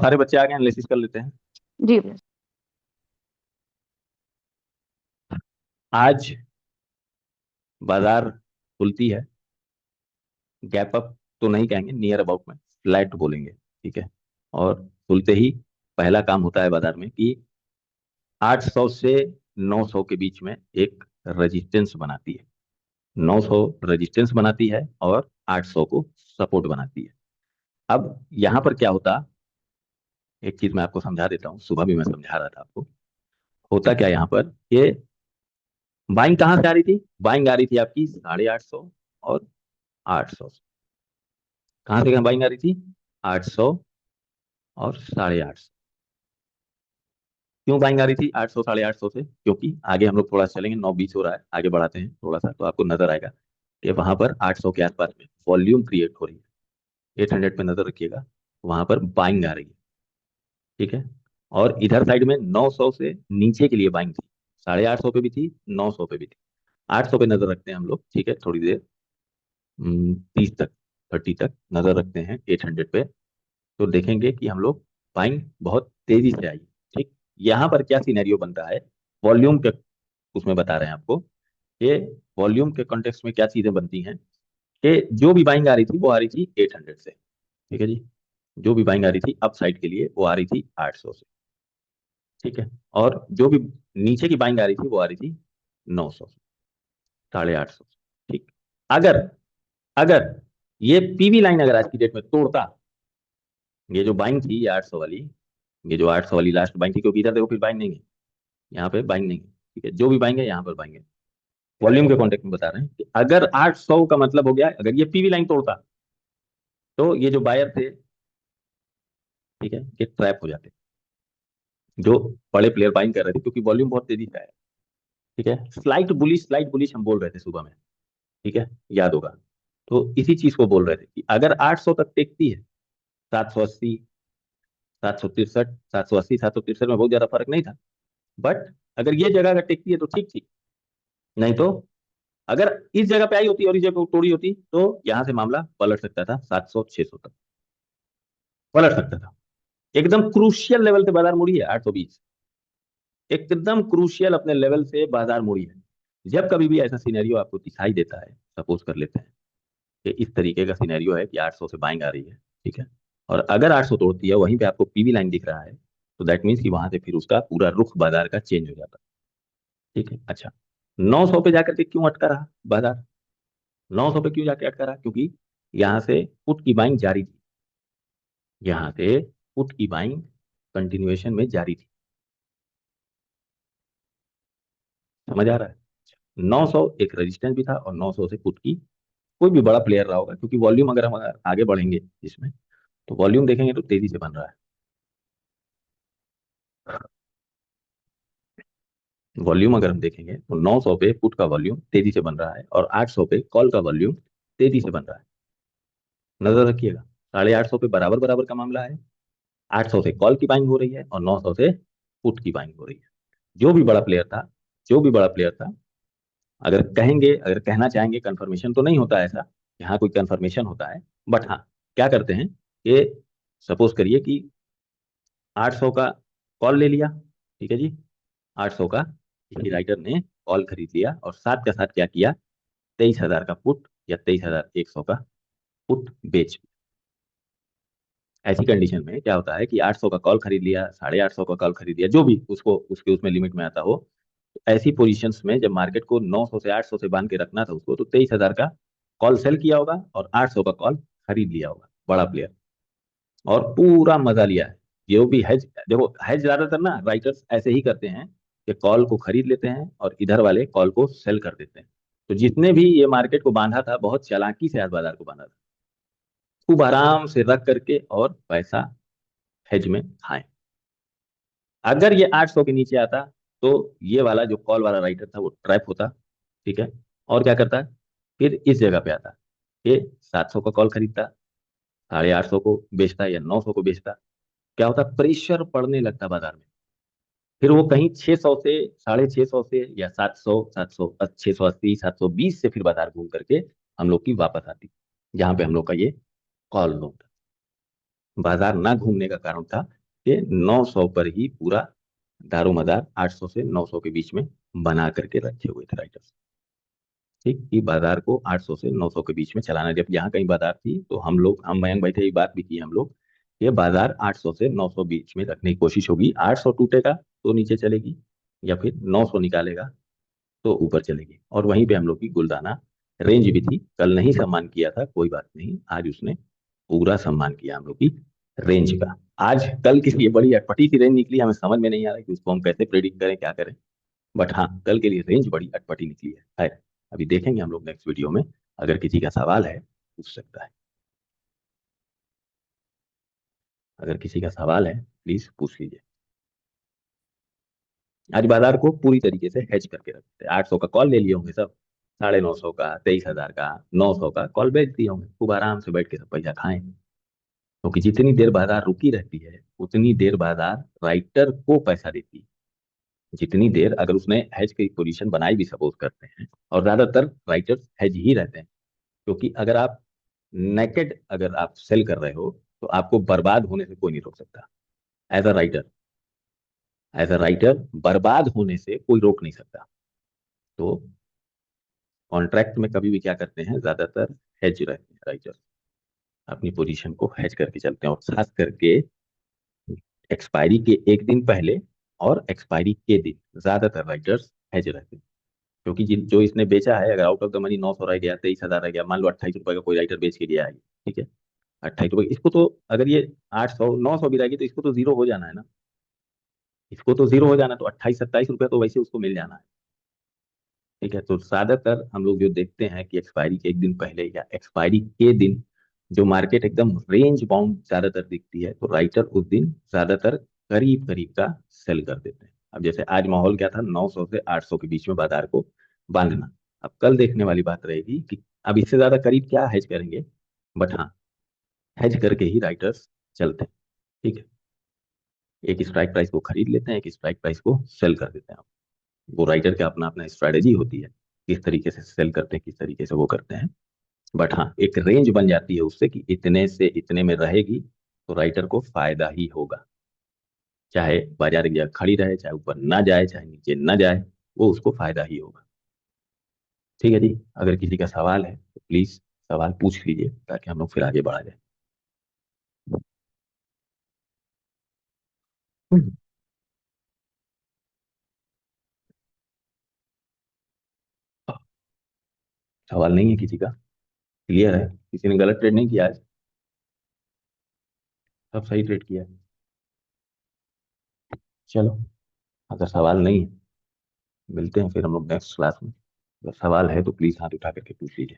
सारे बच्चे आ गए, एनालिसिस कर लेते हैं। जी भैया। आज बाजार खुलती है, गैप अप तो नहीं कहेंगे, नियर अबाउट में फ्लैट बोलेंगे, ठीक है। और खुलते ही पहला काम होता है बाजार में कि 800 से 900 के बीच में एक रेजिस्टेंस बनाती है। 900 रेजिस्टेंस बनाती है और 800 को सपोर्ट बनाती है। अब यहां पर क्या होता, एक चीज मैं आपको समझा देता हूँ, सुबह भी मैं समझा रहा था आपको। होता क्या यहाँ पर, ये बाइंग कहाँ से आ रही थी? बाइंग आ रही थी आपकी 850 और 800 से। कहाँ से कहाँ बाइंग आ रही थी? 800 और 850। क्यों बाइंग आ रही थी 800 850 से? क्योंकि आगे हम लोग थोड़ा सा चलेंगे, 9:20 हो रहा है, आगे बढ़ाते हैं थोड़ा सा तो आपको नजर आएगा कि वहां पर 800 के आसपास में वॉल्यूम क्रिएट हो रही है। 800 पे नजर रखिएगा, वहां पर बाइंग आ रही है, ठीक है। और इधर साइड में 900 से नीचे के लिए बाइंग थी, 850 पे भी थी, 900 पे भी थी। 800 पे नजर रखते हैं हम लोग, ठीक है, थोड़ी देर, 30 तक, 30 तक नजर रखते हैं 800 पे। तो देखेंगे कि हम लोग बाइंग बहुत तेजी से आई, ठीक। यहाँ पर क्या सिनेरियो बनता है, वॉल्यूम के उसमें बता रहे हैं आपको कि वॉल्यूम के कॉन्टेक्स्ट में क्या चीजें बनती हैं कि जो भी बाइंग आ रही थी वो आ रही थी 800 से, ठीक है जी। जो भी बाइंग आ रही थी अप साइड के लिए वो आ रही थी 800 से, ठीक है। और जो भी नीचे की बाइंग आ रही थी वो आ रही थी 900 से, 850 से, ठीक। अगर अगर ये पीवी लाइन अगर आज की डेट में तोड़ता, ये जो बाइंग थी ये 800 वाली, ये जो 800 वाली लास्ट बाइंग थी, क्योंकि इधर देखो फिर बाइंग नहीं है, यहाँ पे बाइंग नहीं है, ठीक है। जो भी बाइंग है यहाँ पर बाइंग है। वॉल्यूम के कॉन्टेक्ट में बता रहे हैं कि अगर 800 का मतलब हो गया, अगर ये पीवी लाइन तोड़ता तो ये जो बायर थे, ठीक है, ये ट्रैप हो जाते, जो बड़े प्लेयर बाइंग कर रहे थे, क्योंकि वॉल्यूम बहुत तेजी से आया, ठीक है। स्लाइट बुलिश हम बोल रहे थे सुबह में, ठीक है, याद होगा। तो इसी चीज को बोल रहे थे कि अगर 800 तक टेकती है, 780, 763, 780, 763 में बहुत ज्यादा फर्क नहीं था, बट अगर ये जगह अगर टेकती है तो ठीक थी। नहीं तो अगर इस जगह पे आई होती और इस जगह को तोड़ी होती तो यहां से मामला पलट सकता था, 700 600 तक पलट सकता था। एकदम क्रूशियल लेवल से बाजार मुड़ी है 820, एकदम क्रूशियल अपने लेवल से बाजार मुड़ी है। जब कभी भी ऐसा सिनेरियो आपको दिखाई देता है, सपोज कर लेते हैं कि इस तरीके का सिनेरियो है कि 800 से बाइंग आ रही है, ठीक है, और अगर 800 तोड़ती है, वहीं पे आपको पीवी लाइन दिख रहा है, तो दैट मीन्स कि वहां से फिर उसका पूरा रुख बाजार का चेंज हो जाता है, ठीक है। अच्छा, 900 पे जाकर के क्यों अटका रहा बाजार? 900 पे क्यों जाके अटका रहा? क्योंकि यहाँ से पुट की बाइंग जारी थी, यहाँ से पुट की बाइंग कंटिन्यूएशन में जारी थी। समझ आ रहा है? 900 एक रेजिस्टेंस भी था और 900 से पुट की कोई भी बड़ा प्लेयर रहा होगा, क्योंकि वॉल्यूम अगर हम अगर आगे बढ़ेंगे इसमें तो वॉल्यूम देखेंगे तो तेजी से बन रहा है। वॉल्यूम अगर हम देखेंगे तो 900 पे पुट का वॉल्यूम तेजी से बन रहा है और 800 पे कॉल का वॉल्यूम तेजी से बन रहा है। नजर रखिएगा, 850 पे बराबर बराबर का मामला है। 800 से कॉल की बाइंग हो रही है और 900 से पुट की बाइंग हो रही है। जो भी बड़ा प्लेयर था, जो भी बड़ा प्लेयर था, अगर कहेंगे, अगर कहना चाहेंगे, कंफर्मेशन तो नहीं होता ऐसा, यहाँ कोई कंफर्मेशन होता है, बट हाँ, क्या करते हैं कि सपोज करिए कि 800 का कॉल ले लिया, ठीक है जी। 800 का किसी राइटर ने कॉल खरीद लिया और साथ का साथ क्या किया, 23,000 का पुट या 23,100 का पुट बेच दिया। ऐसी कंडीशन में क्या होता है कि 800 का कॉल खरीद लिया, 850 का कॉल खरीद लिया, जो भी उसको उसके उसमें लिमिट में आता हो, तो ऐसी पोजीशंस में जब मार्केट को 900 से 800 से बांध के रखना था उसको, तो 23,000 का कॉल सेल किया होगा और 800 का कॉल खरीद लिया होगा बड़ा प्लेयर, और पूरा मजा लिया है। जो भी हेज, देखो हेज ज्यादातर ना राइटर्स ऐसे ही करते हैं कि कॉल को खरीद लेते हैं और इधर वाले कॉल को सेल कर देते हैं। तो जितने भी ये मार्केट को बांधा था, बहुत चालाकी से आज बाजार को बांधा था, खूब आराम से रख करके और पैसा हेज में खाएं। अगर ये 800 के नीचे आता तो ये वाला जो कॉल वाला राइटर था वो ट्रैप होता, ठीक है। और क्या करता है, फिर इस जगह पे आता, ये 700 का कॉल खरीदता, 850 को बेचता या 900 को बेचता। क्या होता, प्रेशर पड़ने लगता बाजार में। फिर वो कहीं 600 से, 650 से या 700, 700, 680, 720 से फिर बाजार घूम करके हम लोग की वापस आती, जहां पे हम लोग का ये कॉल लोन था। बाजार ना घूमने का कारण था कि 900 पर ही पूरा दारोमदार 800 से 900 के बीच में बना करके रखे हुए थे राइटर्स। ठीक कि बाजार को 800 से 900 के बीच में चलाना, जब यहाँ कहीं बाजार थी तो हम मयंक भाई थे, ये बात भी की हम लोग, ये बाजार 800 से 900 बीच में रखने की कोशिश होगी। 800 टूटेगा तो नीचे चलेगी, या फिर 900 निकालेगा तो ऊपर चलेगी। और वहीं पे हम लोग की गुलदाना रेंज भी थी। कल नहीं सम्मान किया था, कोई बात नहीं, आज उसने पूरा सम्मान किया हम लोग की रेंज का। आज कल की ये बड़ी अटपटी सी रेंज निकली, हमें समझ में नहीं आ रहा कि उसको हम कैसे प्रेडिक्ट करें, क्या करें। बट हाँ, कल के लिए रेंज बड़ी अटपटी निकली है। अभी देखेंगे हम लोग नेक्स्ट वीडियो में। अगर किसी का सवाल है पूछ सकता है, अगर किसी का सवाल है प्लीज पूछ लीजिए। आज बाजार को पूरी तरीके से हेज करके रखते हैं। 800 का कॉल ले लिए होंगे सब, 950 का, 23,000 का, 900 का कॉल बेच दिए होंगे, खूब आराम से बैठ के सब पैसा खाएं। क्योंकि जितनी देर बाजार रुकी रहती है उतनी देर बाजार राइटर को पैसा देती है। जितनी देर अगर उसने हेज की पोजीशन बनाई भी सपोज करते हैं, और ज्यादातर राइटर्स हेज ही रहते हैं, क्योंकि अगर आप नेकेड अगर आप सेल कर रहे हो तो आपको बर्बाद होने से कोई नहीं रोक सकता। As a writer, as a writer बर्बाद होने से कोई रोक नहीं सकता। तो कॉन्ट्रैक्ट में कभी भी क्या करते हैं, ज्यादातर हेज रहते हैं राइटर, अपनी पोजीशन को हेज करके चलते हैं। और खास करके एक्सपायरी के एक दिन पहले और एक्सपायरी के दिन ज्यादातर राइटर्स हेज रहते हैं। क्योंकि जिन जो इसने बेचा है, अगर आउट ऑफ द मनी 900 रह गया, 23,000 रह गया, मान लो 28 रुपए का कोई राइटर बेच के दिया है, ठीक है, 28 रुपए, इसको तो अगर ये 800 900 भी रहेगी तो इसको तो जीरो हो जाना है ना। इसको तो जीरो हो जाना है, तो 28 27 रुपये तो वैसे उसको मिल जाना है। ठीक है, तो ज्यादातर हम लोग जो देखते हैं कि एक्सपायरी के एक दिन पहले या एक्सपायरी के दिन जो मार्केट एकदम रेंज बाउंड ज्यादातर दिखती है, तो राइटर उस दिन ज्यादातर करीब करीब का सेल कर देते हैं। अब जैसे आज माहौल क्या था, 900 से 800 के बीच में बाजार को बांधना। अब कल देखने वाली बात रहेगी कि अब इससे ज्यादा करीब क्या हेज करेंगे। बट हाँ, हेज करके ही राइटर्स चलते हैं। ठीक है, एक स्ट्राइक प्राइस को खरीद लेते हैं, एक स्ट्राइक प्राइस को सेल कर देते हैं। वो राइटर का अपना अपना स्ट्रैटेजी होती है, किस तरीके से सेल करते हैं, किस तरीके से वो करते हैं। बट हाँ, एक रेंज बन जाती है उससे कि इतने से इतने में रहेगी तो राइटर को फायदा ही होगा। चाहे बाजार की जगह खड़ी रहे, चाहे ऊपर ना जाए, चाहे नीचे ना जाए, वो उसको फायदा ही होगा। ठीक है जी, अगर किसी का सवाल है तो प्लीज सवाल पूछ लीजिए, ताकि हम लोग फिर आगे बढ़ा जाए। हम्म, सवाल नहीं है किसी का, क्लियर है, किसी ने गलत ट्रेड नहीं किया आज, सब सही ट्रेड किया है। चलो, अगर सवाल नहीं है, मिलते हैं फिर हम लोग नेक्स्ट क्लास में। अगर सवाल है तो प्लीज हाथ उठा करके पूछ लीजिए।